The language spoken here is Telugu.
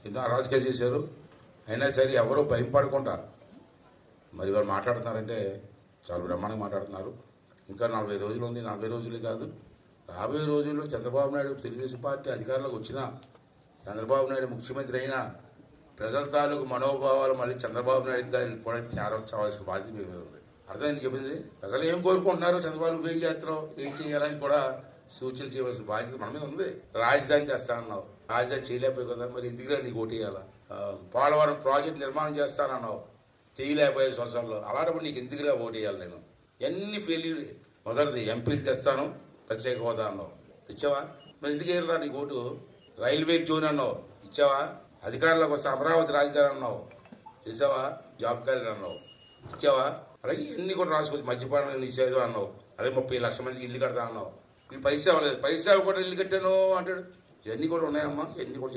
ఎన్నో అరాజకాలు చేశారు. అయినా సరే ఎవరో భయం పడకుండా మరి వారు మాట్లాడుతున్నారంటే చాలా బ్రహ్మాండంగా మాట్లాడుతున్నారు. ఇంకా 40 రోజులు ఉంది. 40 రోజులే కాదు, రాబోయే రోజుల్లో చంద్రబాబు నాయుడు తెలుగుదేశం పార్టీ అధికారంలోకి వచ్చినా, చంద్రబాబు నాయుడు ముఖ్యమంత్రి అయినా ప్రజల తాలూకు మనోభావాలు మళ్ళీ చంద్రబాబు నాయుడు గారికి కూడా చేరవలసిన బాధ్యత మీ మీద ఉంది. అర్థమైంది చెప్పింది. ప్రజలు ఏం కోరుకుంటున్నారో, చంద్రబాబు నువ్వేం చేస్తున్నావు, ఏం చేయాలని కూడా సూచనలు చేయవలసిన బాధ్యత మన మీద ఉంది. రాజధాని తెస్తా అన్నావు, రాజధాని చేయలేకపోయి కదా, మరి ఎందుకురా నీకు ఓటు వేయాలా? పోలవరం ప్రాజెక్ట్ నిర్మాణం చేస్తానన్నావు, చేయలేకపోయే సంవత్సరాల్లో, అలాంటప్పుడు నీకు ఎందుకురా ఓటు వేయాలి? నేను ఎన్ని ఫెయిల్యూర్. మొదటిది ఎంపీలు తెస్తాను, ప్రత్యేక హోదా అన్నావు, ఇచ్చావా? మరి ఎందుకు వేయాలరా నీకు ఓటు? రైల్వే జోన్ అన్నావు, ఇచ్చావా? అధికారంలోకి వస్తే అమరావతి రాజధాని అన్నావు, చేసావా? జాబ్ క్యాలెండర్ అన్నావు, ఇచ్చావా? అలాగే ఇవన్నీ కూడా రాసుకోవచ్చు. మద్యపానం నిషేధం అన్నావు, అలాగే 30 లక్షల మందికి ఇల్లు కడతా అన్నావు. వీళ్ళు పైసా అవ్వలేదు, పైసా కూడా ఇల్లు కట్టాను అంటాడు. ఇవన్నీ కూడా ఉన్నాయమ్మా, ఇవన్నీ కూడా